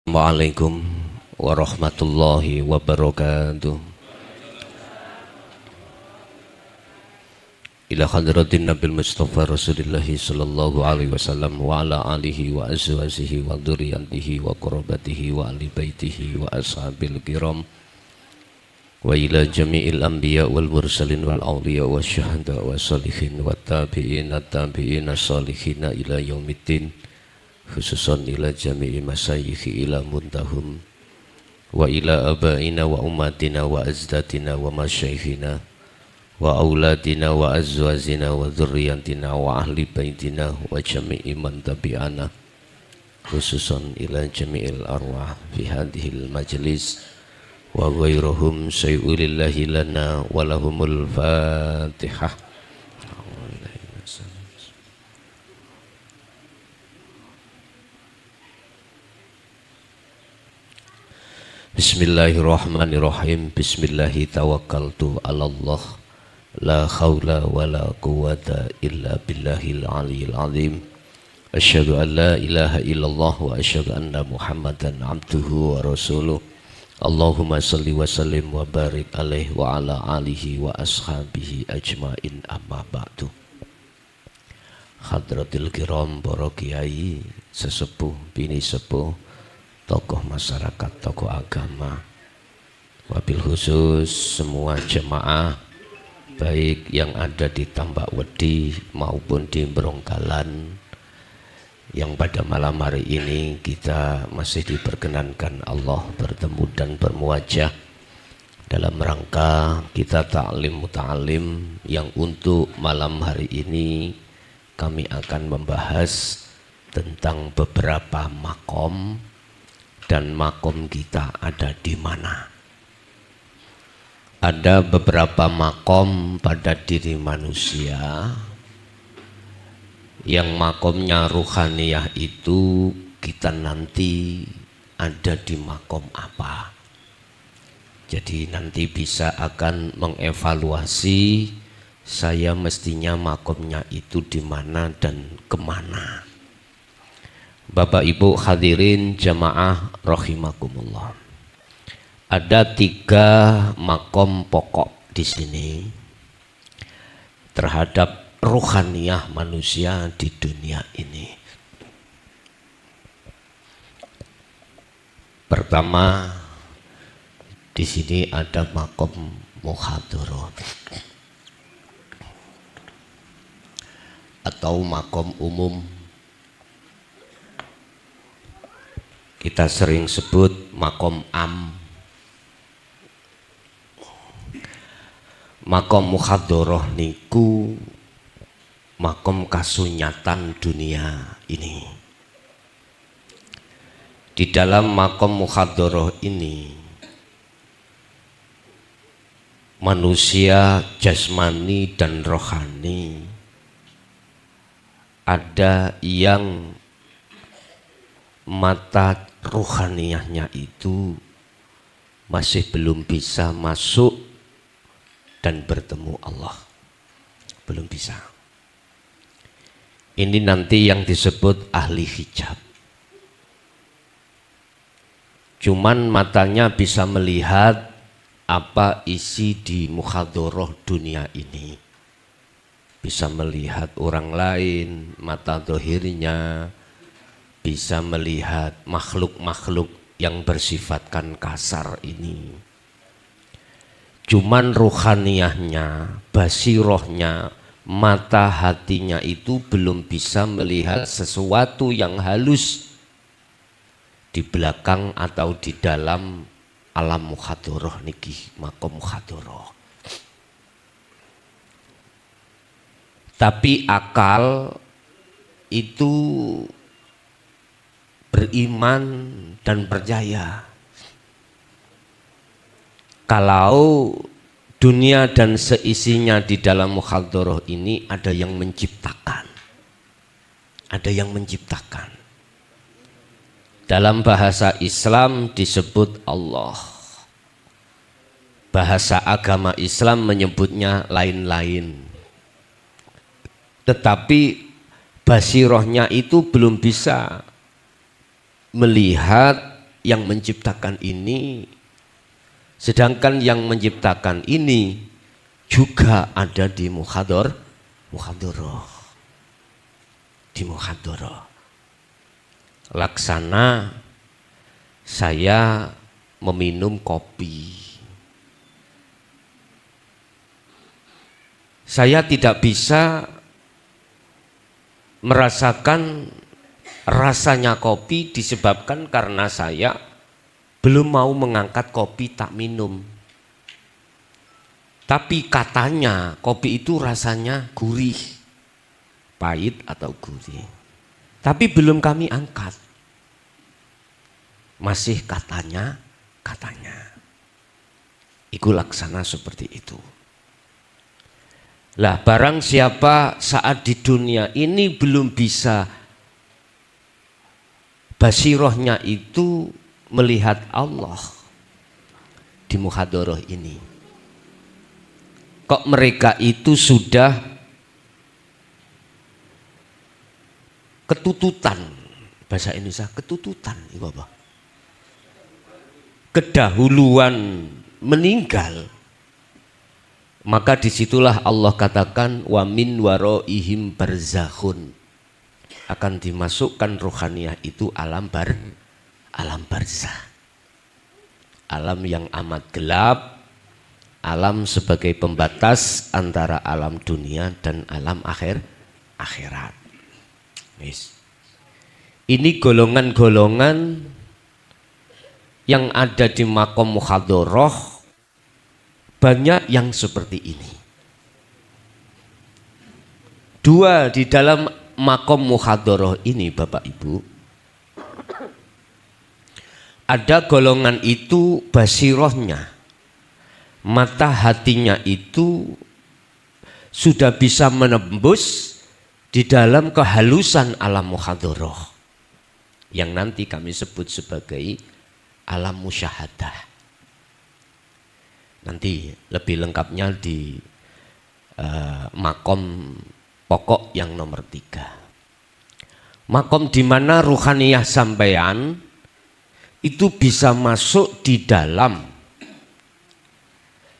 Assalamualaikum warahmatullahi wabarakatuh. Ila hadratin Nabil Mustafa Rasulillahi sallallahu alaihi wasallam wa ala alihi wa azwajihi wa dzurriyyatihi wa qurabatihi wa ahli baitihi wa ashabil kiram wa ila jami'il anbiya wal mursalin wal awliya wa syuhada wa salihin wa tabi'in salihin ila yaumiddin, khususan ila jami'i masyayikhi ila muntahum wa ila abaina wa ummatina wa azdatina wa masyayikhina wa auladina wa azwazina wa dzurriyyatina wa ahli baitina wa jami'i man tabi'ana, khususan ila jami'il arwah fi hadhil majlis wa ghairuhum syai'ulillahi lana wa lahumul fatihah. Bismillahirrahmanirrahim. Bismillahi tawakkaltu ala Allah, la khawla wa la quwata illa billahil aliyil azim. Asyhadu an la ilaha illallah wa asyhadu anna Muhammadan abduhu wa rasuluh. Allahumma salli wa sallim wa barik alaihi wa ala alihi wa ashabihi ajmain, amma ba'du. Hadratil kiram, para kiai, sesepuh, bini sepuh, tokoh masyarakat, tokoh agama, wabil khusus semua jemaah baik yang ada di Tambak Wedi maupun di Beronggalan, yang pada malam hari ini kita masih diperkenankan Allah bertemu dan bermuajah dalam rangka kita ta'lim muta'alim, yang untuk malam hari ini kami akan membahas tentang beberapa makom dan makom kita ada di mana. Ada beberapa makom pada diri manusia yang makomnya ruhaniyah itu kita nanti ada di makom apa. Jadi nanti bisa akan mengevaluasi saya mestinya makomnya itu di mana dan kemana. Bapak Ibu hadirin jamaah rahimakumullah. Ada 3 makom pokok di sini terhadap ruhaniyah manusia di dunia ini. Pertama, di sini ada makom muhadharah atau makom umum. Kita sering sebut makom am. Makom muhadharah niku makom kasunyatan dunia ini. Di dalam makom muhadharah ini manusia jasmani dan rohani ada yang mata ruhaniyahnya itu masih belum bisa masuk dan bertemu Allah, belum bisa. Ini nanti yang disebut ahli hijab. Cuman matanya bisa melihat apa isi di muhadharah dunia ini, bisa melihat orang lain, mata zahirnya, bisa melihat makhluk-makhluk yang bersifatkan kasar ini. Cuman ruhaniyahnya, basirohnya, mata hatinya itu belum bisa melihat sesuatu yang halus di belakang atau di dalam alam muhadharah niki, makom muhadharah. Tapi akal itu beriman dan percaya kalau dunia dan seisinya di dalam muhadharah ini ada yang menciptakan. Ada yang menciptakan. Dalam bahasa Islam disebut Allah. Bahasa agama Islam menyebutnya lain-lain. Tetapi basirohnya itu belum bisa melihat yang menciptakan ini, sedangkan yang menciptakan ini juga ada di muhadharah. Di muhadharah. Laksana saya meminum kopi. Saya tidak bisa merasakan rasanya kopi disebabkan karena saya belum mau mengangkat kopi tak minum. Tapi katanya kopi itu rasanya gurih, pahit atau gurih. Tapi belum kami angkat. Masih katanya. Iku laksana seperti itu. Lah barang siapa saat di dunia ini belum bisa basirohnya itu melihat Allah di muhadharah ini, kok mereka itu sudah ketututan, bahasa Indonesia ketututan, ibu apa? Kedahuluan meninggal, maka disitulah Allah katakan wa min waraihim barzakhun, akan dimasukkan rohaniah itu alam barzah, alam yang amat gelap, alam sebagai pembatas antara alam dunia dan alam akhirat. Ini golongan-golongan yang ada di makom muhadharah, banyak yang seperti ini. Dua di dalam makom muhadharah ini Bapak Ibu, ada golongan itu basirohnya, mata hatinya itu sudah bisa menembus di dalam kehalusan alam muhadharah yang nanti kami sebut sebagai alam musyahadah. Nanti lebih lengkapnya di makom pokok yang nomor 3. Makom di mana ruhaniyah sampeyan itu bisa masuk di dalam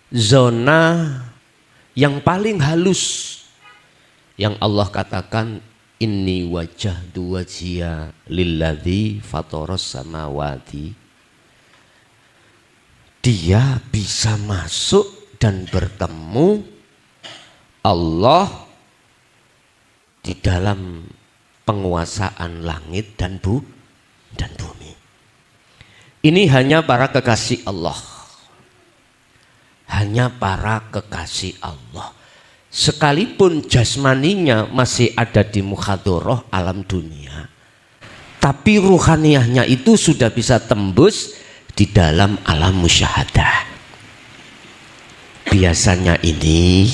zona yang paling halus yang Allah katakan inni wajjahtu wajhiya lilladzi fataras samawati. Dia bisa masuk dan bertemu Allah di dalam penguasaan langit dan bumi. Ini hanya para kekasih Allah. Hanya para kekasih Allah. Sekalipun jasmaninya masih ada di muhadharah alam dunia, tapi ruhaniyahnya itu sudah bisa tembus di dalam alam musyahadah. Biasanya ini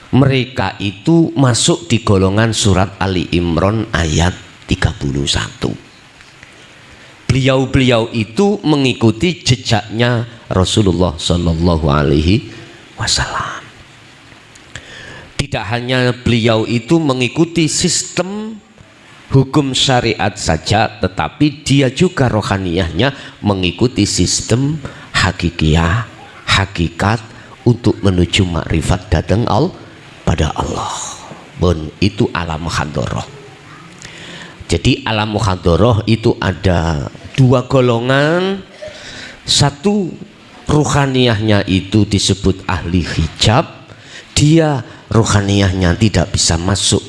mereka itu masuk di golongan surat Ali Imran ayat 31. Beliau-beliau itu mengikuti jejaknya Rasulullah Shallallahu Alaihi Wasallam. Tidak hanya beliau itu mengikuti sistem hukum syariat saja, tetapi dia juga rohaniyahnya mengikuti sistem hakikiyah, hakikat untuk menuju makrifat datang pada Allah. Bon, itu alam muhadharah. Jadi alam muhadharah itu ada dua golongan. Satu, ruhaniyahnya itu disebut ahli hijab. Dia ruhaniyahnya tidak bisa masuk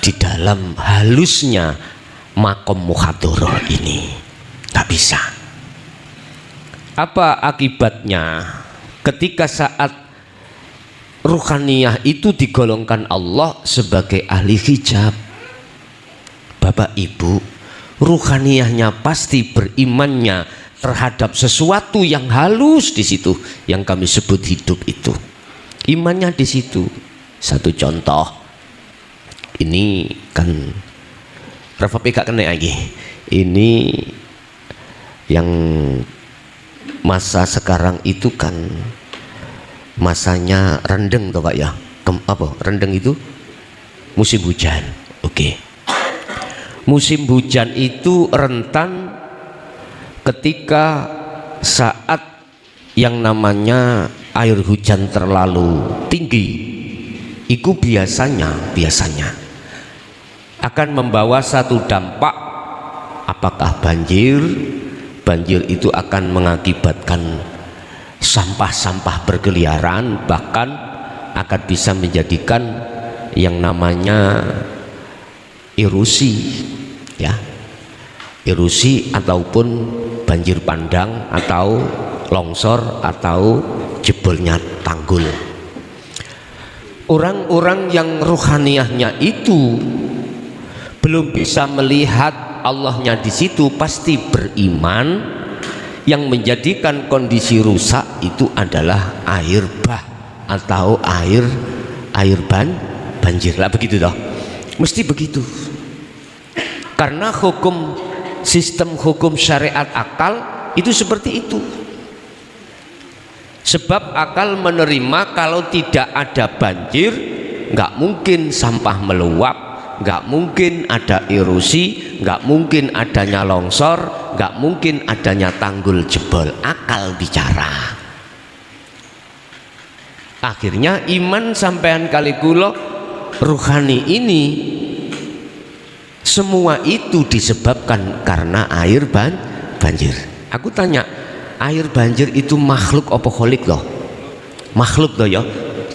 di dalam halusnya makom muhadharah ini. Tak bisa. Apa akibatnya? Ketika saat ruhaniyah itu digolongkan Allah sebagai ahli hijab, Bapak Ibu, ruhaniyahnya pasti berimannya terhadap sesuatu yang halus di situ, yang kami sebut hidup itu. Imannya di situ. Satu contoh, ini kan Rafa PK kena lagi. Ini yang masa sekarang itu kan masanya rendeng toh Pak ya. Apa rendeng itu? Musim hujan. Oke. Musim hujan itu rentan ketika saat yang namanya air hujan terlalu tinggi, itu biasanya akan membawa satu dampak. Apakah banjir? Banjir itu akan mengakibatkan sampah-sampah berkeliaran, bahkan akan bisa menjadikan yang namanya erosi, ya, erosi ataupun banjir bandang atau longsor atau jebolnya tanggul. Orang-orang yang rohaniahnya itu belum bisa melihat Allahnya di situ, pasti beriman yang menjadikan kondisi rusak itu adalah air bah atau air banjir lah, begitu toh, mesti begitu. Karena sistem hukum syariat akal itu seperti itu. Sebab akal menerima kalau tidak ada banjir, nggak mungkin sampah meluap, nggak mungkin ada erosi, nggak mungkin adanya longsor, nggak mungkin adanya tanggul jebol. Akal bicara. Akhirnya iman sampean kali kula ruhani ini, semua itu disebabkan karena air banjir. Aku tanya, air banjir itu makhluk apa kholik loh? Makhluk loh ya,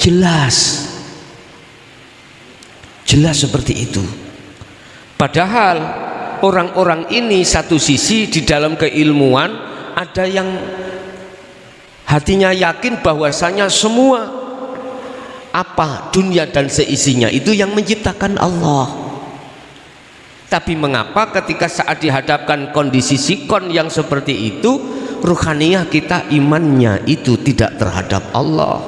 jelas seperti itu. Padahal orang-orang ini satu sisi di dalam keilmuan ada yang hatinya yakin bahwasanya semua apa dunia dan seisinya itu yang menciptakan Allah. Tapi mengapa ketika saat dihadapkan kondisi sikon yang seperti itu, ruhaniyah kita imannya itu tidak terhadap Allah?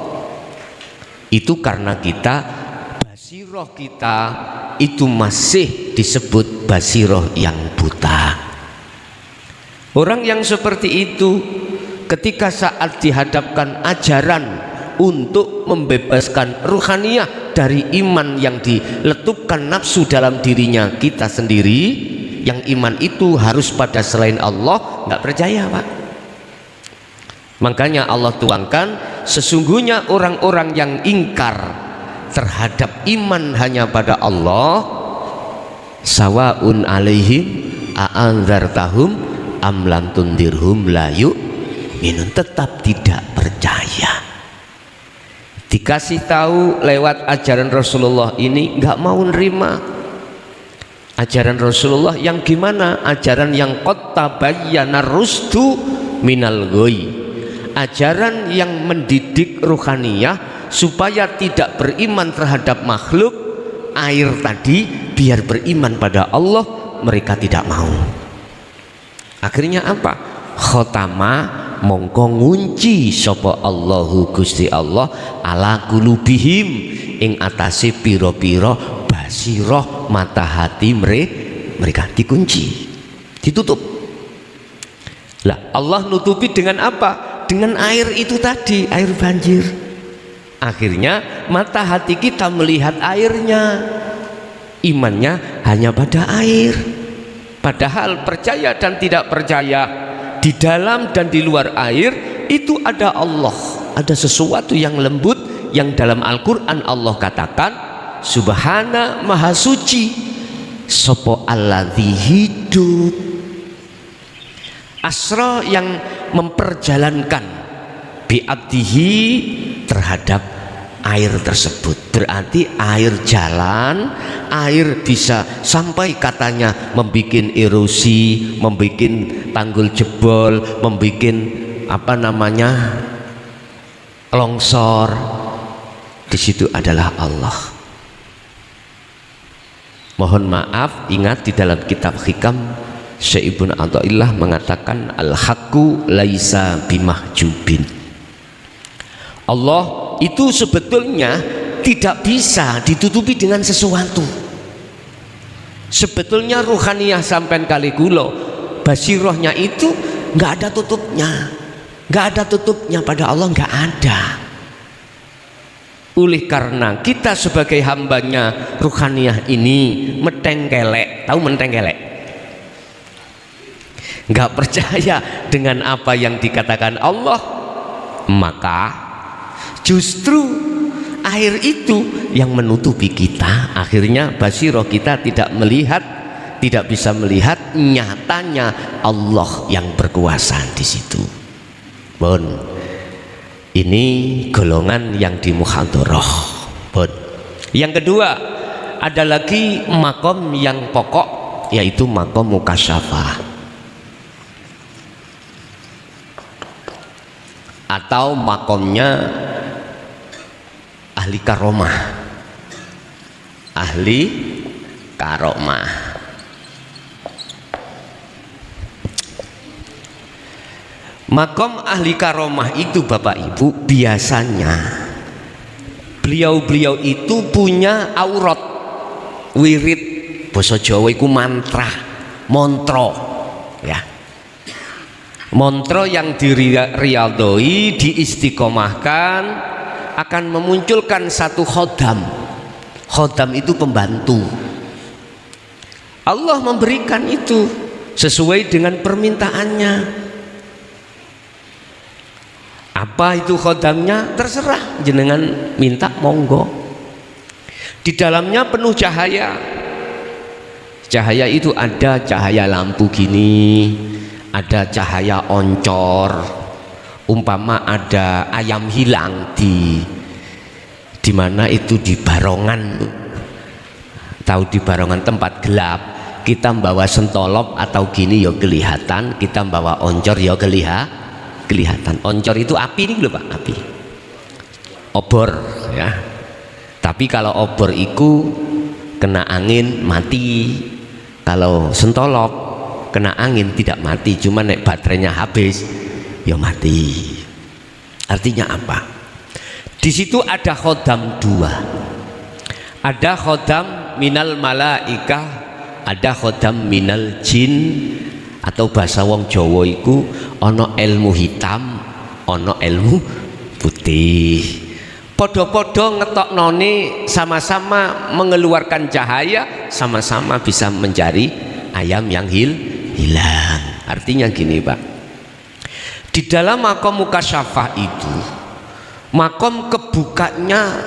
Itu karena basiroh kita itu masih disebut basiroh yang buta. Orang yang seperti itu ketika saat dihadapkan ajaran untuk membebaskan ruhaniyah dari iman yang diletupkan nafsu dalam dirinya kita sendiri, yang iman itu harus pada selain Allah, nggak percaya Pak. Makanya Allah tuangkan, sesungguhnya orang-orang yang ingkar terhadap iman hanya pada Allah, sawaun alaihim a'anzartahum am lam tundirhum la yu'minun, tetap tidak percaya. Dikasih tahu lewat ajaran Rasulullah ini nggak mau nerima. Ajaran Rasulullah yang gimana? Ajaran yang qad tabayyana rusdu minal ghoi. Ajaran yang mendidik ruhaniyah supaya tidak beriman terhadap makhluk. Air tadi biar beriman pada Allah, mereka tidak mau. Akhirnya apa? Khotama mongko ngunci sapa Allahu Gusti Allah ala kulubihim ing atase pira-pira basiroh mata hati mereka, dikunci, ditutup. Lah Allah nutupi dengan apa? Dengan air itu tadi, air banjir. Akhirnya mata hati kita melihat airnya, imannya hanya pada air. Padahal percaya dan tidak percaya, di dalam dan di luar air itu ada Allah, ada sesuatu yang lembut yang dalam Al-Quran Allah katakan subhana maha suci sopo alladzi hidup, asra yang memperjalankan bi'abdihi terhadap air tersebut. Berarti air jalan, air bisa sampai katanya membuat erosi, membuat tanggul jebol, membuat apa namanya longsor. Di situ adalah Allah. Mohon maaf, ingat di dalam kitab Hikam Syekh Ibnu Athaillah mengatakan al-haqqu laisa bimahjubin. Allah itu sebetulnya tidak bisa ditutupi dengan sesuatu. Sebetulnya ruhaniyah sampean kali gulo basirohnya itu nggak ada tutupnya, nggak ada tutupnya pada Allah, nggak ada. Oleh karena kita sebagai hambanya ruhaniyah ini metengkelek, tahu mentengkelek? nggak percaya dengan apa yang dikatakan Allah, maka justru air itu yang menutupi kita. Akhirnya basiroh kita tidak melihat, tidak bisa melihat nyatanya Allah yang berkuasa di situ. Bon, ini golongan yang di muhadharah. Bon. Yang kedua, ada lagi makom yang pokok, yaitu makom mukasyafah atau makomnya ahli karomah. Ahli karomah. Makom ahli karomah itu Bapak Ibu, biasanya beliau-beliau itu punya aurat, wirid, basa Jawa iku mantra, montro, ya. Montro yang diriyadhoi, diistiqomahkan, akan memunculkan satu khodam. Khodam itu pembantu. Allah memberikan itu sesuai dengan permintaannya. Apa itu khodamnya? Terserah, jenengan minta monggo. Di dalamnya penuh cahaya. Cahaya itu ada cahaya lampu gini, ada cahaya oncor, umpama ada ayam hilang di mana itu di barongan, tahu di barongan tempat gelap, kita membawa sentolop atau gini ya kelihatan, kita membawa oncor ya kelihatan. Oncor itu api nih lho Pak, api obor ya. Tapi kalau obor itu kena angin mati, kalau sentolop kena angin tidak mati, cuma nek baterainya habis ya mati. Artinya apa? Di situ ada khodam dua, ada khodam minal malaikah, ada khodam minal jin, atau bahasa wong Jawa iku ono ilmu hitam, ono ilmu putih. Podo-podo ngetoknone sama-sama mengeluarkan cahaya, sama-sama bisa mencari ayam yang hilang. Artinya gini Pak, di dalam makom mukasyafah itu, makom kebukanya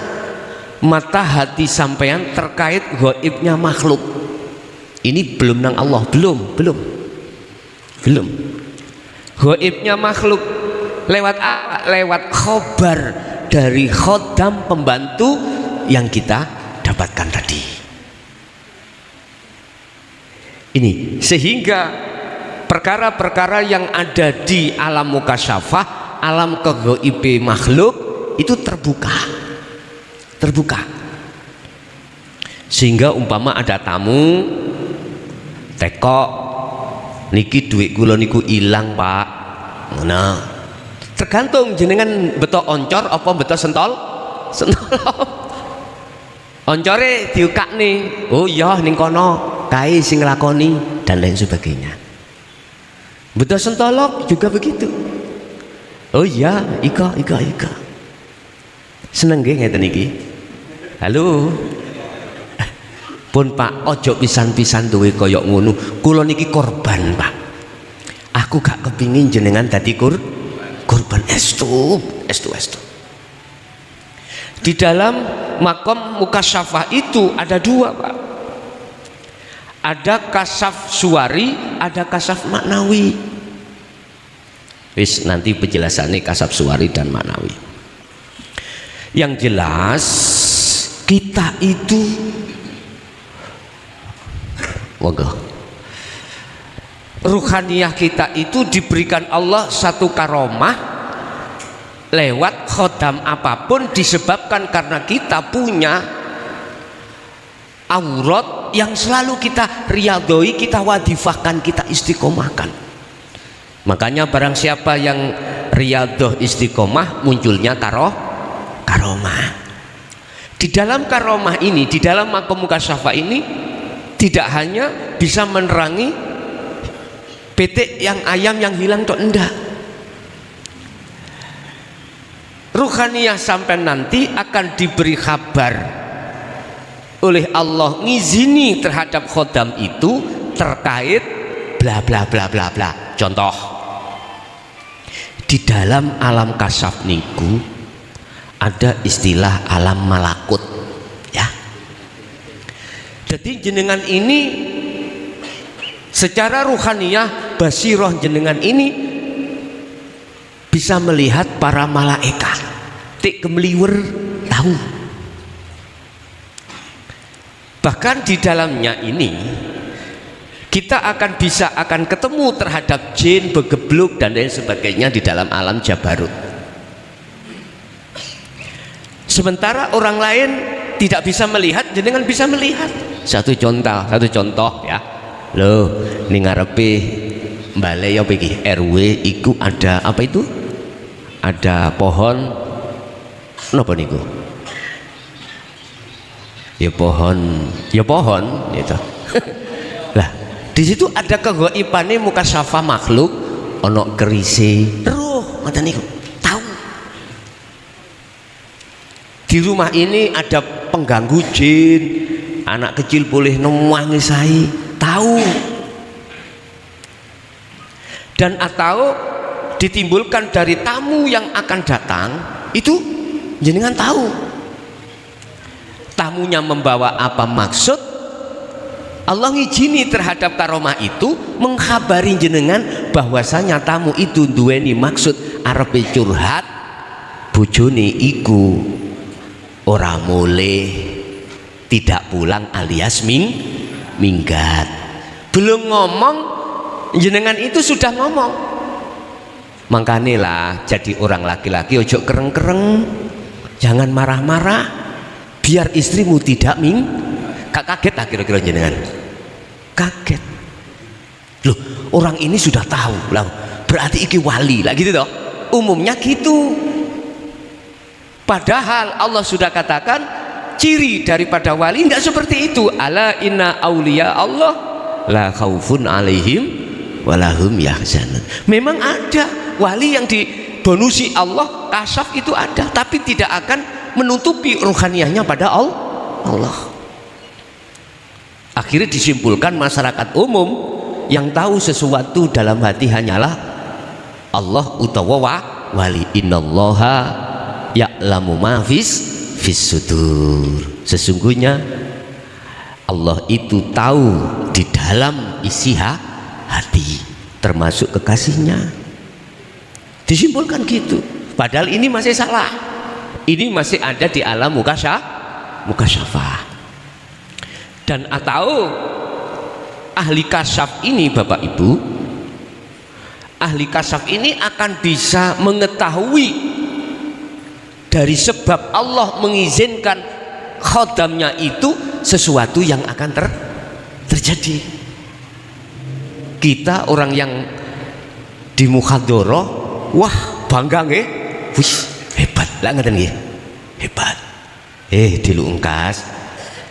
mata hati sampean terkait gaibnya makhluk. Ini belum nang Allah, belum gaibnya makhluk lewat khobar dari khodam pembantu yang kita dapatkan tadi. Ini sehingga perkara-perkara yang ada di alam mukasyafah, alam kegaib makhluk itu terbuka, sehingga umpama ada tamu teko, niki duit kula niku ilang Pak, nah tergantung jenengan beto oncor apa beto sentol oncore diukak nih, oh iya ning kono kae sing nglakoni dan lain sebagainya. Beto sentolok juga begitu, oh iya ika seneng nggih ngeten iki. Halo pun Pak, ojo pisan-pisan duwe koyok ngono, kula niki korban Pak, aku gak kepingin jenengan dadi korban. Estu. Di dalam makom mukasyafah itu ada dua Pak, ada kasaf suwari, ada kasaf maknawi. Wis nanti penjelasannya kasaf suwari dan maknawi. Yang jelas kita itu ruhaniyah kita itu diberikan Allah satu karomah lewat khodam apapun, disebabkan karena kita punya aurat yang selalu kita riyadhoi, kita wadifahkan, kita istiqomahkan. Makanya barang siapa yang riyadhah istiqomah, munculnya karomah. Di dalam karomah ini, di dalam makom mukasyafah ini, tidak hanya bisa menerangi petik yang ayam yang hilang tok, enggak. Ruhaniyah sampai nanti akan diberi kabar oleh Allah, ngizini terhadap khodam itu terkait bla bla bla bla bla. Contoh, di dalam alam kasaf niku ada istilah alam malakut ya. Jadi jenengan ini secara ruhaniyah basiroh jenengan ini bisa melihat para malaikat. Tik kemeliwer tahu. Bahkan di dalamnya ini kita akan ketemu terhadap jin, begebluk dan lain sebagainya di dalam alam jabarut. Sementara orang lain tidak bisa melihat, jenengan bisa melihat. Satu contoh ya. Loh, ning ngarepe balai apa iki? RW iku ada apa itu? Ada pohon napa niku? Ya pohon gitu. Lah, di situ ada kegaibane muka syafa makhluk, ono kerise, roh ngoten niku. Tahu. Di rumah ini ada pengganggu jin, anak kecil boleh newangisai, tahu. Dan atau ditimbulkan dari tamu yang akan datang, itu jenengan tahu. Tamunya membawa apa maksud, Allah ngijini terhadap karomah itu, mengkhabari jenengan bahwasanya tamu itu duweni maksud arepe curhat, bojone iku ora mulih tidak pulang alias minggat. Belum ngomong jenengan itu sudah ngomong. Makanya lah jadi orang laki-laki ojo kereng-kereng, jangan marah-marah, biar istrimu tidak kaget lah kira-kira jenengan. Kaget. Loh, orang ini sudah tahu lah, berarti iki wali lah gitu toh. Umumnya gitu. Padahal Allah sudah katakan ciri daripada wali enggak seperti itu. Ala inna auliya Allah la khaufun alaihim walahum yahzanun. Memang ada wali yang dibonusi Allah, kasaf itu ada, tapi tidak akan menutupi ruhaniyahnya pada Allah. Akhirnya disimpulkan masyarakat umum yang tahu sesuatu dalam hati hanyalah Allah utawa wali. Innallaha ya'lamu ma fis sudur. Sesungguhnya Allah itu tahu di dalam isi hati, termasuk kekasihnya. Disimpulkan gitu. Padahal ini masih salah. Ini masih ada di alam mukasyafah. Dan atau ahli kasyaf ini Bapak Ibu, ahli kasyaf ini akan bisa mengetahui dari sebab Allah mengizinkan khodamnya itu sesuatu yang akan terjadi. Kita orang yang di muhadharah, wah bangga nggih, wih hebat lah ngeten nggih, hebat. Dilu ungkas,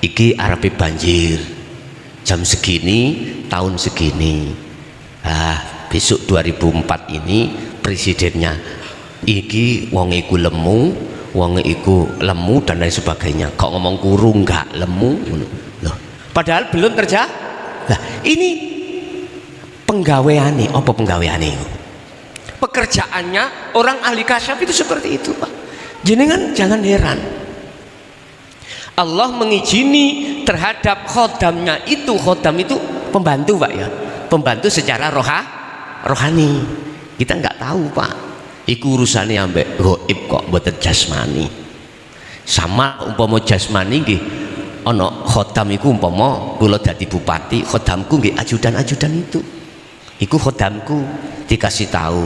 iki arepe banjir jam segini tahun segini. Besok 2004 ini presidennya iki wong iku lemu dan lain sebagainya. Kok ngomong kurung enggak lemu loh, padahal belum terjadi. Nah ini penggaweane, apa penggaweane? Pekerjaannya orang ahli kasyaf itu seperti itu Pak. Jenengan jangan heran, Allah mengizini terhadap khodamnya itu. Khodam itu pembantu Pak ya, pembantu secara rohani. Kita nggak tahu Pak, iku urusannya ambek gaib kok mboten jasmani. Sama umpama jasmani nggih ana khodam iku, umpama kula dadi bupati, khodamku nggih ajudan-ajudan itu. Iku khodamku, dikasih tahu,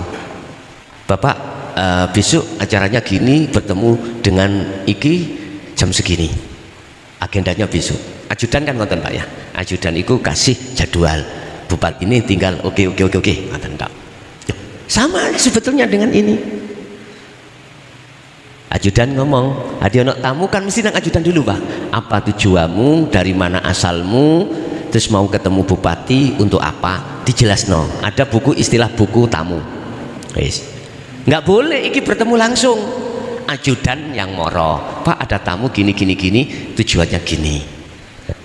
Bapak besok acaranya gini, bertemu dengan iki jam segini, agendanya besok. Ajudan kan ngoten Pak ya, ajudan iku kasih jadwal, bupati ini tinggal oke ngoten tak. Sama sebetulnya dengan ini. Ajudan ngomong, ada tamu kan mesti nang ajudan dulu Pak. Apa tujuanmu, dari mana asalmu, terus mau ketemu bupati untuk apa? Dijelasno. Ada buku, istilah buku tamu. Guys, nggak boleh iki bertemu langsung. Ajudan yang moro, Pak ada tamu gini, tujuannya gini.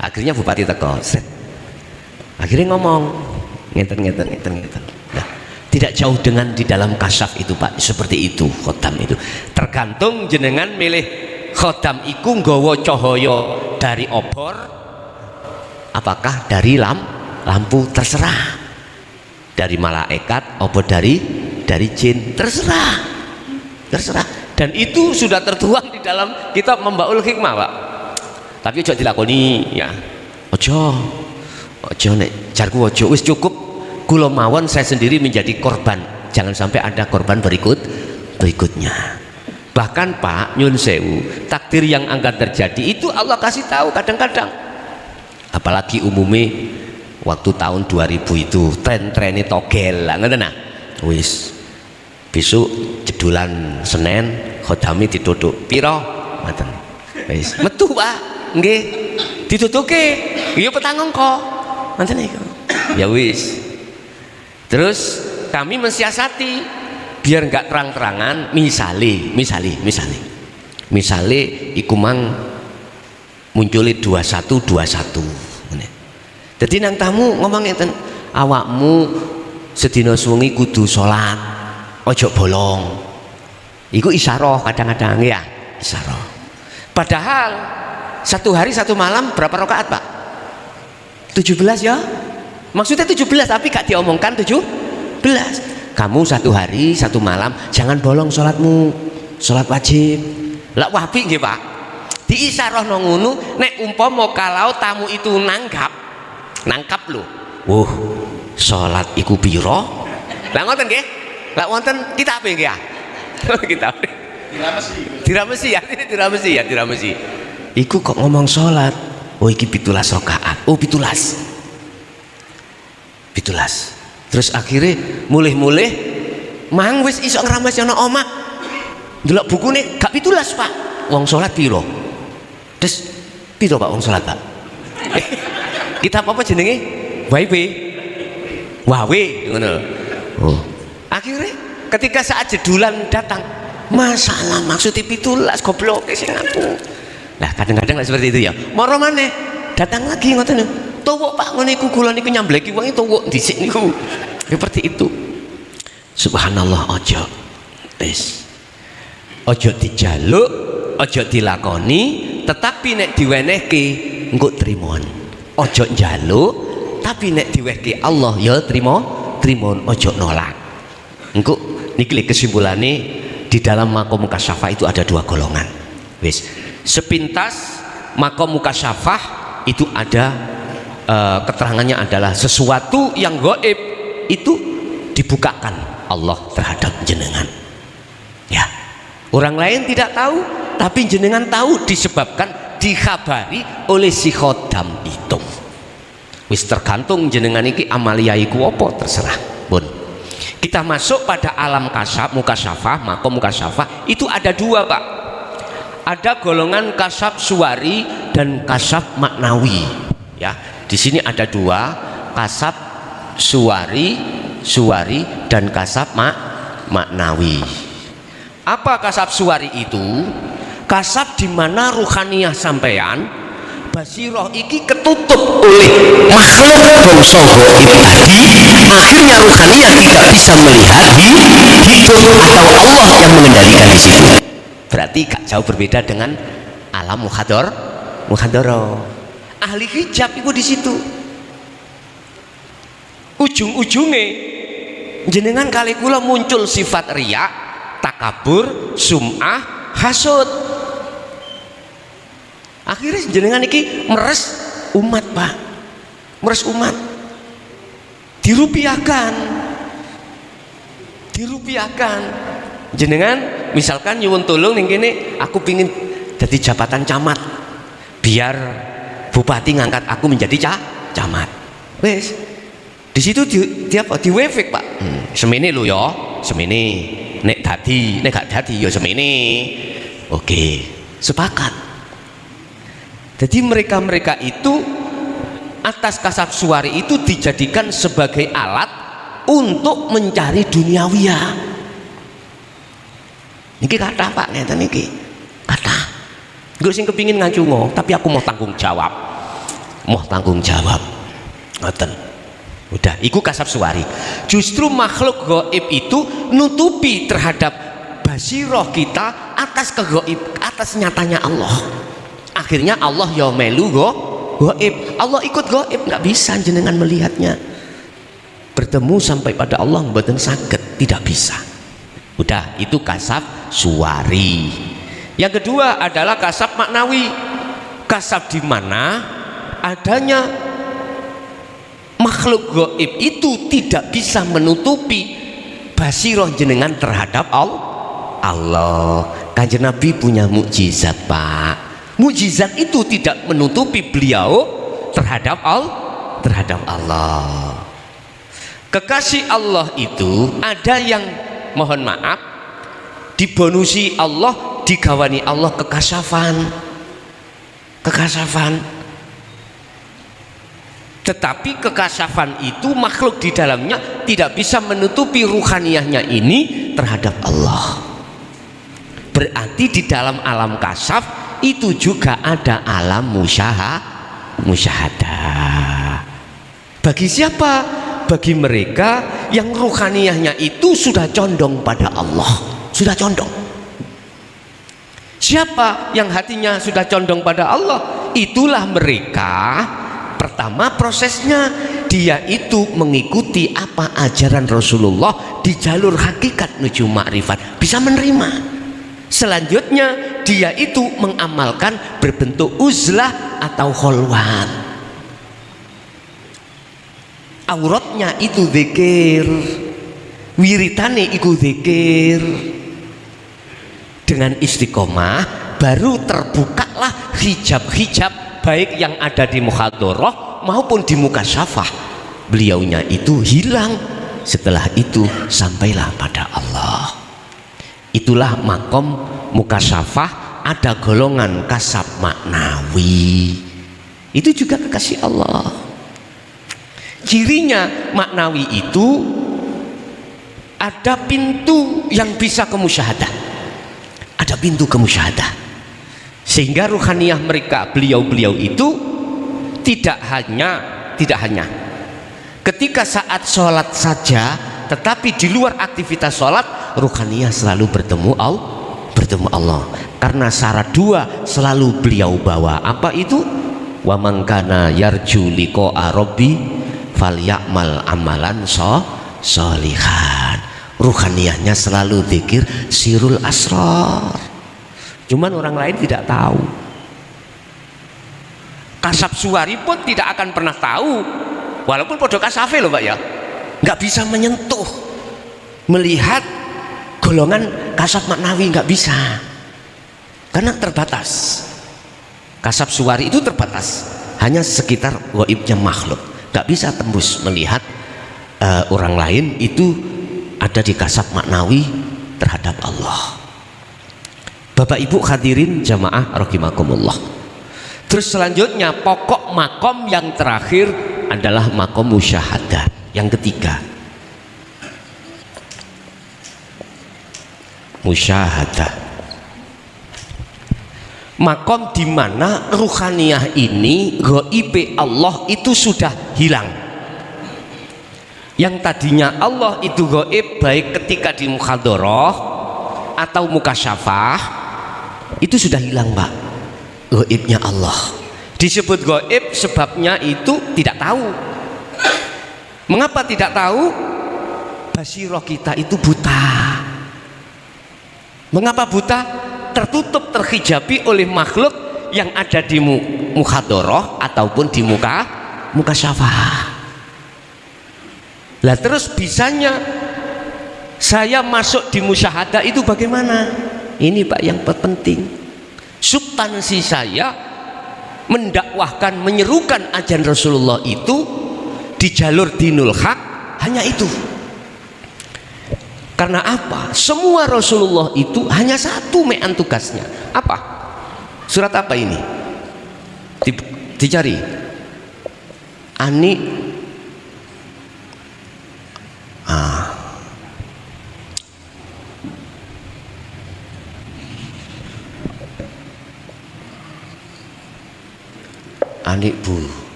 Akhirnya bupati teko, akhirnya ngomong, ngeten. Nah, tidak jauh dengan di dalam kasyaf itu Pak, seperti itu khodam itu. Tergantung jenengan milih khodam iku nggawa cahaya dari obor apakah dari lampu, terserah. Dari malaikat apa dari jin, terserah. Dan itu sudah tertuang di dalam kitab Mambaul Hikmah Pak. Tapi ojo dilakoni ya. Ojo nek jarku ojo, wis cukup kula mawon saya sendiri menjadi korban. Jangan sampai ada korban berikutnya. Bahkan Pak nyun sewu, takdir yang akan terjadi itu Allah kasih tahu kadang-kadang. Apalagi umumnya waktu tahun 2000 itu tren-trennya togel lah, ngerti nah. Wis besok jedulan Senin khodami ditutup piro ngoten. Wis metu Pak, nggih ditutuke iya petang kok ngoten niku. Ya wis. Terus kami mensiasati biar enggak terang-terangan, misale iku mang munculi 21 jadi nang tamu ngomong ngeten, awakmu sedina suwengi kudu salat ojo bolong. Iku isyarah kadang-kadang ya, isyarah. Padahal satu hari satu malam berapa rakaat Pak? 17 ya? Maksudnya 17 tapi gak diomongkan 17. Kamu satu hari satu malam jangan bolong salatmu, salat wajib. Lah wapi nggih Pak? Diisyarah nang ngono nek umpama kalau tamu itu nangkap lho. Salat iku piro? Lah ngoten nggih? Lah wonten kitabe nggih ya? Kitabe. Tidak mesti. Iku kok ngomong salat. Oh iki 17 rakaat. Oh 17. Terus akhirnya mulih-mulih mang wis iso ngramas ana omah. Delok bukune gak 17 Pak. Wong salat piro? Terus piro Pak wong salat Pak? Kitab apa jenenge? Wawe ngono. Oh. Akhirnya ketika saat jedulan datang, masalah maksudnya 17 goblok sing aku. Nah, kadang-kadang seperti itu ya. Moro maneh datang lagi ngoten. Tuwuk Pak ngene iku kula niku nyambleki wong tuwuk dhisik niku. Seperti itu. Subhanallah ojo. Wis. Ojo dijaluk, ojo dilakoni, tetapi nek diwenehke engko trimon. Ojo njaluk tapi nek diwehke Allah ya trimon ojo nolak. Engko niki kesimpulannya di dalam makom mukasyafah itu ada dua golongan. Wis sepintas makom mukasyafah itu ada keterangannya adalah sesuatu yang gaib itu dibukakan Allah terhadap jenengan. Ya, orang lain tidak tahu tapi jenengan tahu disebabkan dikhabari oleh si khodam itu. Wis tergantung jenengan iki amaliyaiku apa terserah pun. Kita masuk pada alam kasyaf mukasyafah, makom mukasyafah itu ada dua Pak. Ada golongan kasyaf suwari dan kasyaf maknawi. Ya, di sini ada dua, kasyaf suwari dan kasyaf maknawi. Apa kasyaf suwari itu? Kasyaf di mana ruhaniyah sampean basiroh iki ketutup oleh makhluk bangsa gaib tadi, akhirnya ruhaniyah tidak bisa melihat hidup atau Allah yang mengendalikan di situ. Berarti gak jauh berbeda dengan alam muhadharah. Ahli hijab itu di situ. Ujung-ujungnya jenengan kali kula muncul sifat riya, takabur, sum'ah, hasud. Akhirnya jenengan iki meres umat Pak, meres umat, dirupiahkan. Jenengan misalkan nyuwun tulung ning kene, aku pingin jadi jabatan camat, biar bupati ngangkat aku menjadi camat. Wes di situ di wefek Pak, semene lho ya, semene nek gak dadi ya semene. Oke, sepakat. Jadi mereka itu atas kasab suwari itu dijadikan sebagai alat untuk mencari duniawiyah. Niki kata Pak ngeten niki. Kata. Gue sing kepingin ngacungo, tapi aku mau tanggung jawab. Ngoten. Udah, iku kasab suwari. Justru makhluk gaib itu nutupi terhadap basiroh kita atas kegaib, atas nyatanya Allah. Akhirnya Allah ya melu gaib. Allah ikut gaib, nggak bisa jenengan melihatnya. Bertemu sampai pada Allah mboten saged, tidak bisa. Udah, itu kasab suwari. Yang kedua adalah kasab maknawi. Kasab di mana adanya makhluk gaib itu tidak bisa menutupi basiroh jenengan terhadap Allah. Kanjeng Nabi punya mukjizat, Pak. Mukjizat itu tidak menutupi beliau terhadap Allah. Kekasih Allah itu ada yang mohon maaf dibonusi Allah, digawani Allah kekasafan. Tetapi kekasafan itu makhluk di dalamnya tidak bisa menutupi ruhaniyahnya ini terhadap Allah. Berarti di dalam alam kasaf itu juga ada alam musyahadah. Bagi siapa? Bagi mereka yang ruhaniyahnya itu sudah condong pada Allah, sudah condong. Siapa yang hatinya sudah condong pada Allah? Itulah mereka. Pertama prosesnya dia itu mengikuti apa ajaran Rasulullah di jalur hakikat menuju makrifat, bisa menerima. Selanjutnya dia itu mengamalkan berbentuk uzlah atau kholwat. Auratnya itu zikir, wiritane itu zikir. Dengan istiqomah baru terbukalah hijab-hijab baik yang ada di muhadharah maupun di mukasyafah. Beliaunya itu hilang. Setelah itu sampailah pada Allah. Itulah makom mukasyafah. Ada golongan kasab maknawi, itu juga kekasih Allah. Cirinya maknawi itu ada pintu yang bisa kemusyahadah, ada pintu kemusyahadah, sehingga ruhaniyah mereka beliau-beliau itu tidak hanya ketika saat sholat saja, tetapi di luar aktivitas sholat ruhaniyah selalu bertemu Allah. Karena syarat dua selalu beliau bawa. Apa itu? Wa man kana yarju liqa'a rabbi falyamal amalan sholihan. Ruhaniyahnya selalu zikir sirul asrar. Cuman orang lain tidak tahu. Kasab suwari pun tidak akan pernah tahu. Walaupun podo kasafe loh Pak ya, nggak bisa menyentuh, melihat golongan kasab maknawi, nggak bisa. Karena terbatas. Kasab suwari itu terbatas, hanya sekitar gaibnya makhluk, nggak bisa tembus melihat orang lain itu ada di kasab maknawi terhadap Allah. Bapak Ibu hadirin jamaah rahimakumullah. Terus selanjutnya pokok makom yang terakhir adalah makom musyahadah, yang ketiga. Musyahadah, makom di mana ruhaniyah ini gaib Allah itu sudah hilang. Yang tadinya Allah itu gaib baik ketika di muhadharah atau mukasyafah itu sudah hilang Pak, gaibnya Allah. Disebut gaib sebabnya itu tidak tahu. Mengapa tidak tahu? Basiroh kita itu buta. Mengapa buta? Tertutup, terhijabi oleh makhluk yang ada di muhadharah ataupun di mukasyafah. Lah terus bisanya saya masuk di musyahadah itu bagaimana? Ini Pak yang penting. Substansi saya mendakwahkan, menyerukan ajaran Rasulullah itu di jalur dinul haq hanya itu. Karena apa? Semua Rasulullah itu hanya satu mean tugasnya. Apa? Surat apa ini? Dicari.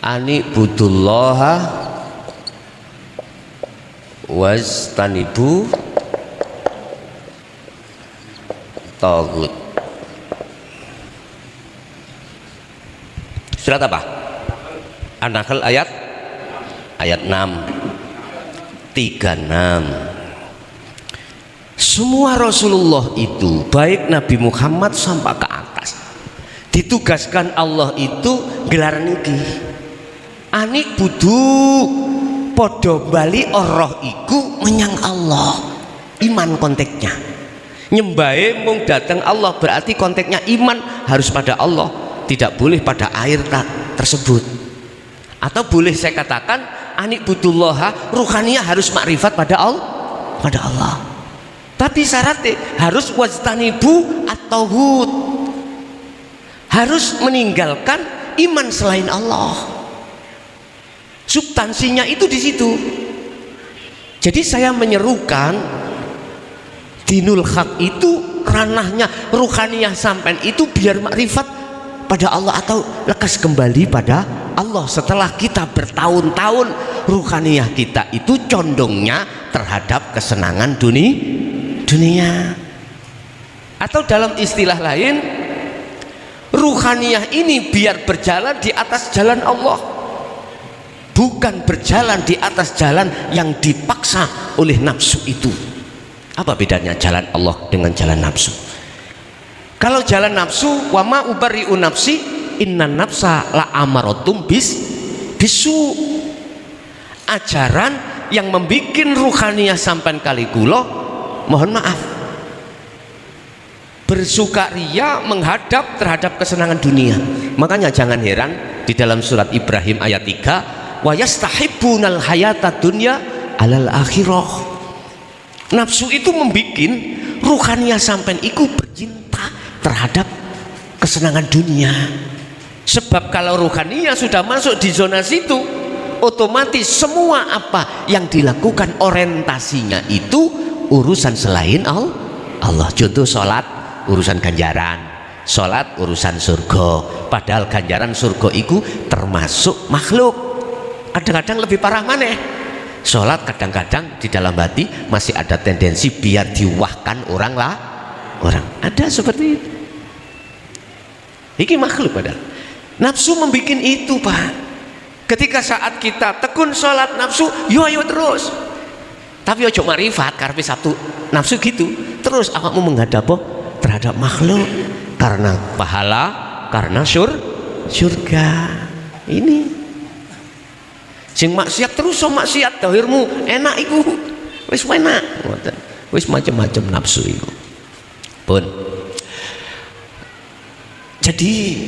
Anik budullaha wastanibu taghut. Surat apa? An-Nahl ayat 6 36. Semua Rasulullah itu baik Nabi Muhammad sampai ke atas ditugaskan Allah itu gelaran iki anik budu podo bali roh iku menyang Allah. Iman konteksnya nyembahe mung datang Allah, berarti konteksnya iman harus pada Allah, tidak boleh pada air tersebut. Atau boleh saya katakan anik budullah ruhaniyah harus makrifat pada Allah. Tapi syaratnya harus wajtanibu at-taghut, harus meninggalkan iman selain Allah. Substansinya itu di situ. Jadi saya menyerukan dinul haq itu ranahnya ruhaniyah sampai itu biar makrifat pada Allah atau lekas kembali pada Allah setelah kita bertahun-tahun ruhaniyah kita itu condongnya terhadap kesenangan dunia. Atau dalam istilah lain, ruhaniyah ini biar berjalan di atas jalan Allah, bukan berjalan di atas jalan yang dipaksa oleh nafsu itu. Apa bedanya jalan Allah dengan jalan nafsu? Kalau jalan nafsu, wa ma ubari'u nafsi innan nafsa la amaratum bisu. Ajaran yang membuat ruhaniyah sampan kali kula, mohon maaf, bersukaria menghadap terhadap kesenangan dunia. Makanya jangan heran di dalam surat Ibrahim ayat 3, wa yastahibbunal hayata dunya alal akhirah. Nafsu itu membuat ruhaniyah sampai iku bercinta terhadap kesenangan dunia. Sebab kalau ruhaniyah sudah masuk di zona situ, otomatis semua apa yang dilakukan orientasinya itu urusan selain Allah. Contoh sholat urusan ganjaran, sholat urusan surga, padahal ganjaran surga itu termasuk makhluk. Kadang-kadang lebih parah maneh, sholat kadang-kadang di dalam hati masih ada tendensi biar diwahkan orang ada seperti itu. Ini makhluk padahal. Nafsu membuat itu, Pak. Ketika saat kita tekun sholat nafsu, yo terus. Tapi ojo marifat karena satu nafsu gitu. Terus awakmu menghadap terhadap makhluk karena pahala, karena surga. Ini sing maksiat terus so maksiat dohirmu enak iku. Wis enak. Wis macam-macam nafsu iku. Pun. Jadi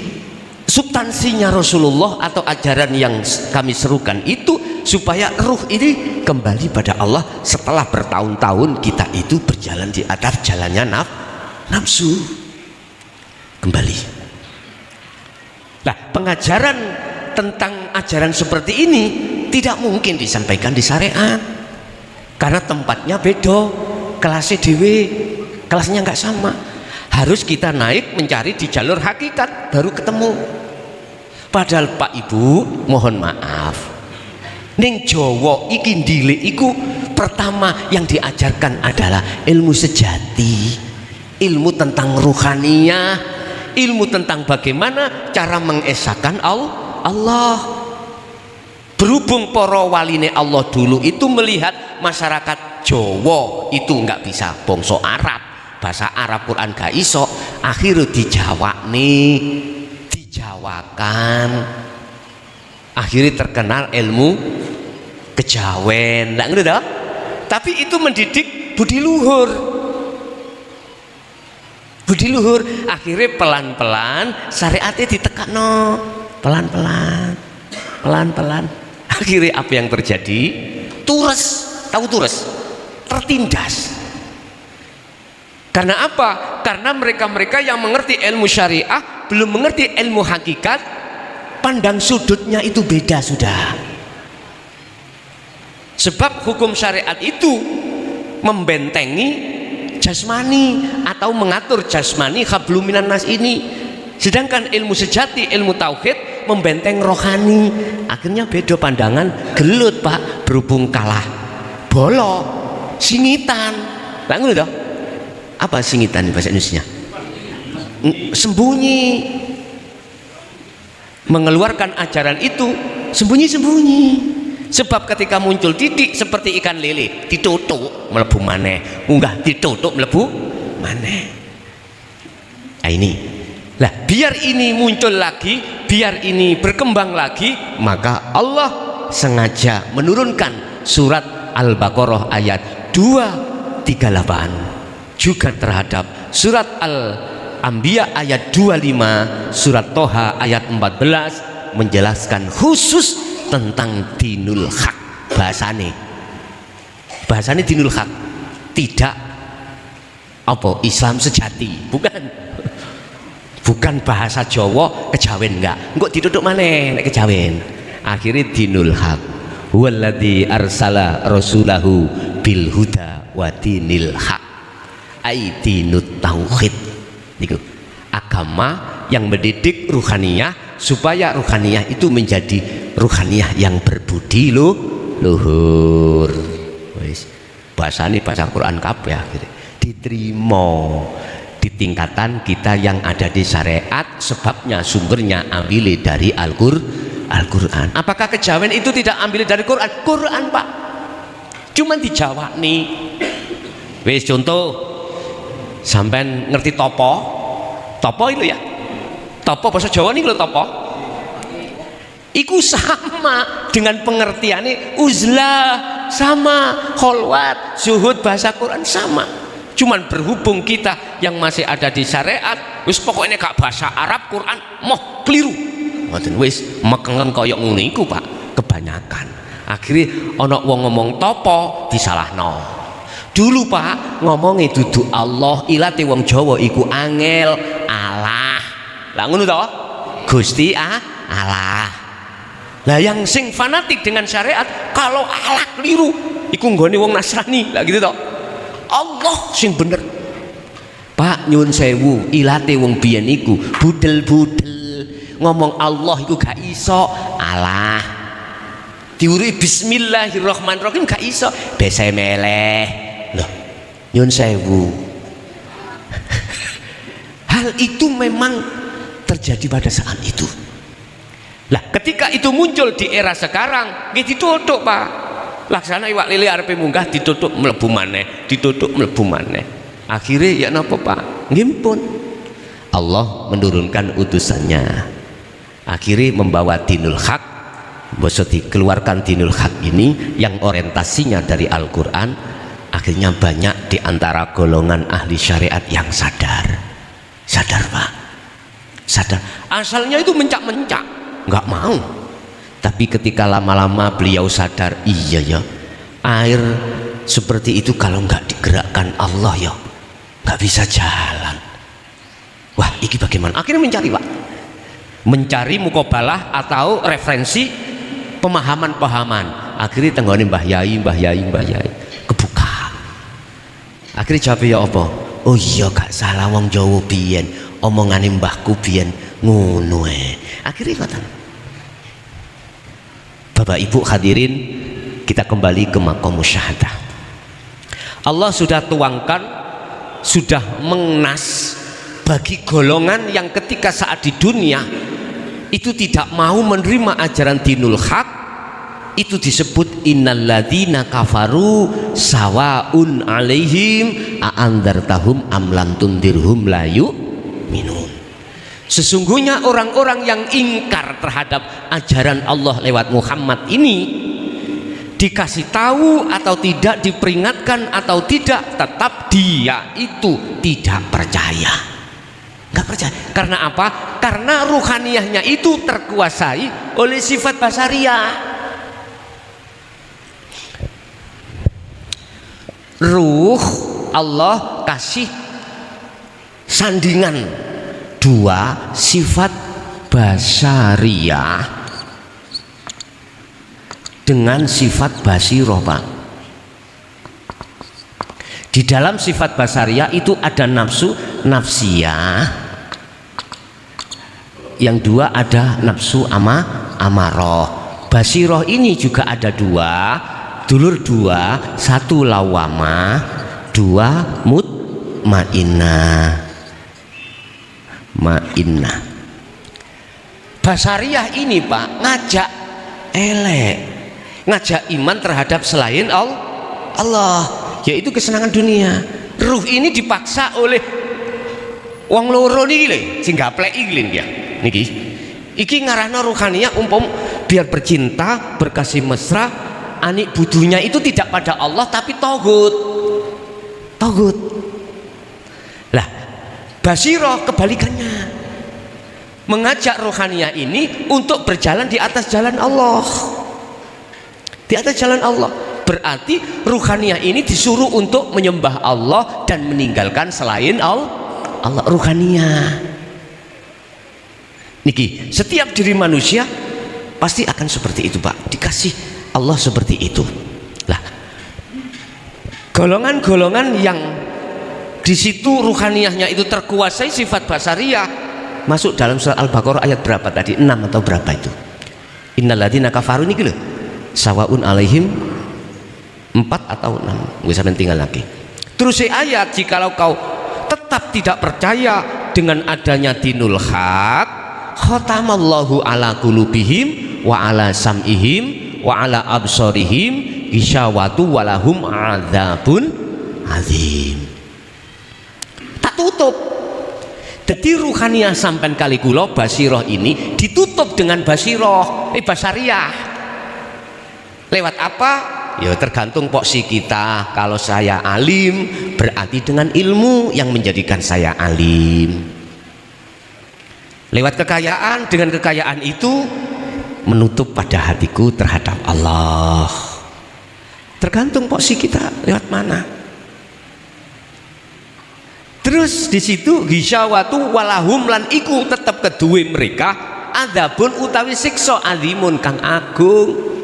substansinya Rasulullah atau ajaran yang kami serukan itu supaya ruh ini kembali pada Allah setelah bertahun-tahun kita itu berjalan di atas jalannya nafsu kembali. Nah, pengajaran tentang ajaran seperti ini tidak mungkin disampaikan di syariat karena tempatnya beda, kelasnya dewe, kelasnya nggak sama. Harus kita naik mencari di jalur hakikat baru ketemu. Padahal Pak Ibu mohon maaf, ning Jawa iki ndile iku pertama yang diajarkan adalah ilmu sejati, ilmu tentang ruhaniyah, ilmu tentang bagaimana cara mengesahkan Allah. Berhubung para waline Allah dulu itu melihat masyarakat Jawa itu nggak bisa bangsa Arab, bahasa Arab Quran gak iso, akhirnya dijawakan, akhirnya terkenal ilmu kejawen, nggak ngerti dah? Tapi itu mendidik budi luhur, akhirnya pelan-pelan syariatnya ditekakno, pelan-pelan, akhirnya apa yang terjadi? Tahu tures, tertindas. Karena apa? Karena mereka-mereka yang mengerti ilmu syariah belum mengerti ilmu hakikat, pandang sudutnya itu beda sudah. Sebab hukum syariat itu membentengi jasmani atau mengatur jasmani habluminan nas ini, sedangkan ilmu sejati, ilmu tauhid membenteng rohani. Akhirnya beda pandangan, gelut Pak, berhubung kalah bolok, singitan. Lah ngono to? Apa singitan bahasa Indonesia? Sembunyi. Mengeluarkan ajaran itu sembunyi-sembunyi. Sebab ketika muncul titik seperti ikan lele, ditutup mlebu maneh, munggah ditutup mlebu maneh. Nah ini. Lah biar ini muncul lagi, biar ini berkembang lagi, maka Allah sengaja menurunkan surat Al-Baqarah ayat 238 juga terhadap surat Al-Anbiya ayat 25, surat Toha ayat 14 menjelaskan khusus tentang dinul haq. Bahasane dinul haq, tidak apa Islam sejati, bukan bahasa Jawa kejawen, enggak ditutup maneh nek kejawen. Akhirnya dinul haq huwallazi arsala rasulahu bil huda wa dinil haq, ai dinut tauhid. Niku agama yang mendidik ruhaniyah supaya ruhaniyah itu menjadi ruhaniyah yang berbudi luhur. Wis bahasane bahasa Quran kabeh akhirnya diterima di tingkatan kita yang ada di syariat, sebabnya sumbernya ambil dari Al-Quran. Apakah kejawen itu tidak ambil dari Quran? Quran Pak, cuman di Jawa nih. Wis contoh, sampean ngerti topo itu ya, topo bahasa Jawa nih lho, topo iku sama dengan pengertiannya uzlah, sama kholwat, zuhud bahasa Quran sama. Cuman berhubung kita yang masih ada di syariat, wis pokoknya gak bahasa Arab Quran moh keliru. Ngoten wis mekeng koyo ngono iku Pak, kebanyakan. Akhirnya ana wong ngomong topo disalahno. Dulu Pak ngomongnya dudu Allah, ilate wong Jawa iku angel Allah. Lah ngono to? Gusti Allah. Lah yang sing fanatik dengan syariat, kalau Allah keliru iku nggone wong Nasrani. Lah gitu to. Allah sing bener. Pak nyun sewu, ilate wong biyen iku budel-budel ngomong Allah iku gak iso Allah. Diuri bismillahirrahmanirrahim gak iso, bese meleh. Loh, nyun sewu. Hal itu memang terjadi pada saat itu. Lah ketika itu muncul di era sekarang, nggih ditutup Pak. Laksana iwak lele arepe munggah ditutup mlebu maneh, ditutup mlebu maneh. Akhirnya ya napa Pak? Nggih pun Allah menurunkan utusannya. Akhirnya membawa dinul haq, bosot dikeluarkan dinul haq ini yang orientasinya dari Al-Qur'an. Akhirnya banyak di antara golongan ahli syariat yang sadar Pak, sadar. Asalnya itu mencak-mencak, nggak mau. Tapi ketika lama-lama beliau sadar, iya ya, air seperti itu kalau nggak digerakkan Allah ya nggak bisa jalan. Wah, ini bagaimana? Akhirnya mencari Pak, mencari mukobalah atau referensi pemahaman. Akhirnya tenggone Mbah Yai kebuka. Akhirnya jawab ya apa? Oh iya gak salah wong Jawa biyen omongane mbahku biyen ngono Akhirnya kata Bapak Ibu hadirin, kita kembali ke maqam musyahadah. Allah sudah tuangkan, sudah mengenas bagi golongan yang ketika saat di dunia itu tidak mau menerima ajaran dinul haq, itu disebut innalladzina kafaru sawaun alaihim a'andartahum am lam tundirhum la yu'minun. Sesungguhnya orang-orang yang ingkar terhadap ajaran Allah lewat Muhammad ini, dikasih tahu atau tidak, diperingatkan atau tidak, tetap dia itu tidak percaya. Nggak percaya. Karena apa? Karena ruhaniyahnya itu terkuasai oleh sifat basariyah. Ruh Allah kasih sandingan dua, sifat basariyah dengan sifat basiroh Pak. Di dalam sifat basariyah itu ada nafsu nafsiyah, yang dua ada nafsu amarah. Basiroh ini juga ada dua, dulur dua, satu lawamah, dua mutmainnah. Mainah. Basariyah ini Pak ngajak elek, ngajak iman terhadap selain Allah, yaitu kesenangan dunia. Ruh ini dipaksa oleh wong loro niki lho, sing gaplek iki ya. Niki. Iki ngarahna ruhaniyah umpam biar bercinta, berkasih mesra, anik budunya itu tidak pada Allah tapi togut. Lah, basirah kebalikannya. Mengajak ruhaniyah ini untuk berjalan di atas jalan Allah. Di atas jalan Allah. Berarti ruhaniyah ini disuruh untuk menyembah Allah dan meninggalkan selain Allah. Ruhaniyah. Niki, setiap diri manusia pasti akan seperti itu Pak. Dikasih Allah seperti itu. Lah, golongan-golongan yang di situ ruhaniyahnya itu terkuasai sifat basariyah masuk dalam surat Al-Baqarah ayat berapa tadi? 6 atau berapa itu? Innalladzina kafaru niki lho. Sawaun alaihim 4 atau 6. Nggak sampai tinggal lagi. Terus ayat, jikalau kau tetap tidak percaya dengan adanya dinul haq, khatamallahu ala qulubihim wa ala sam'ihim wa ala absarihim gisyawatu walahum adzabun azim. Tak tutup. Jadi ruhaniyah sampai kali kula basirah ini ditutup dengan basariyah. Lewat apa? Ya tergantung poksi kita. Kalau saya alim berarti dengan ilmu yang menjadikan saya alim. Lewat kekayaan, dengan kekayaan itu menutup pada hatiku terhadap Allah. Tergantung poksi kita lewat mana. Terus di situ gisyawatu walahum lan iku tetap kedue mereka adzabun utawi siksa azimun kang agung.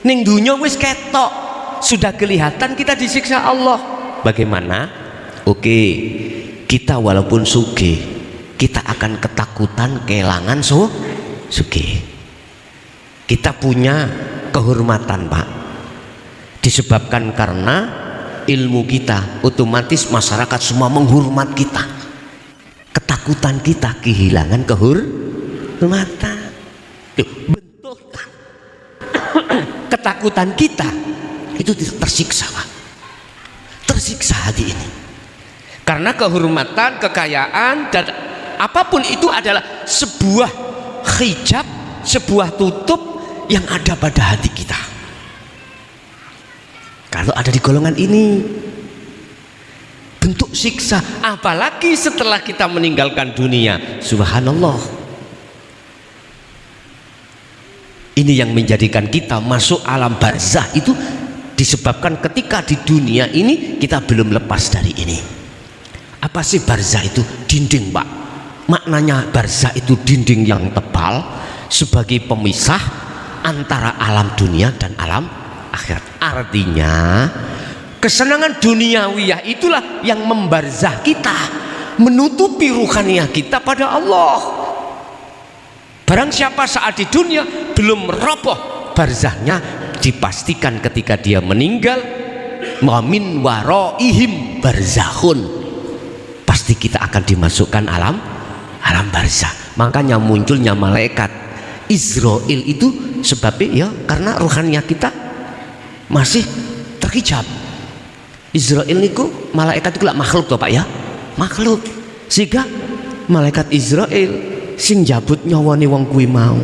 Ning dunya wis ketok, sudah kelihatan kita disiksa Allah. Bagaimana? Oke, kita walaupun sugih, kita akan ketakutan kehilangan sugih. Kita punya kehormatan Pak, disebabkan karena ilmu kita, otomatis masyarakat semua menghormat kita. Ketakutan kita kehilangan kehormatan. Bentuk ketakutan kita itu tersiksa Pak. Tersiksa hati ini. Karena kehormatan, kekayaan dan apapun itu adalah sebuah hijab, sebuah tutup yang ada pada hati kita. Kalau ada di golongan ini bentuk siksa, apalagi setelah kita meninggalkan dunia. Subhanallah. Ini yang menjadikan kita masuk alam barzah itu disebabkan ketika di dunia ini kita belum lepas dari ini. Apa sih barzah itu? Dinding Pak. Maknanya barzah itu dinding yang tebal sebagai pemisah antara alam dunia dan alam akhirat. Artinya kesenangan duniawiyah itulah yang membarzah kita, menutupi ruhaniyah kita pada Allah. Barang siapa saat di dunia belum roboh barzahnya, dipastikan ketika dia meninggal wa min waraihim barzakhun, pasti kita akan dimasukkan alam barzah. Makanya munculnya malaikat Israel itu sebabnya ya karena ruhaniyah kita masih terhijab. Israel niku malaikat itu lah makhluk toh Pak ya, makhluk. Sehingga malaikat Israel sing jabut nyawane wong kuwi mau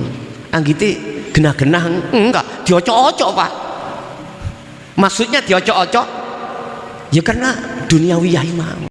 anggite genah-genah enggak diocok-ocok Pak. Maksudnya diocok-ocok ya karena duniawi mau.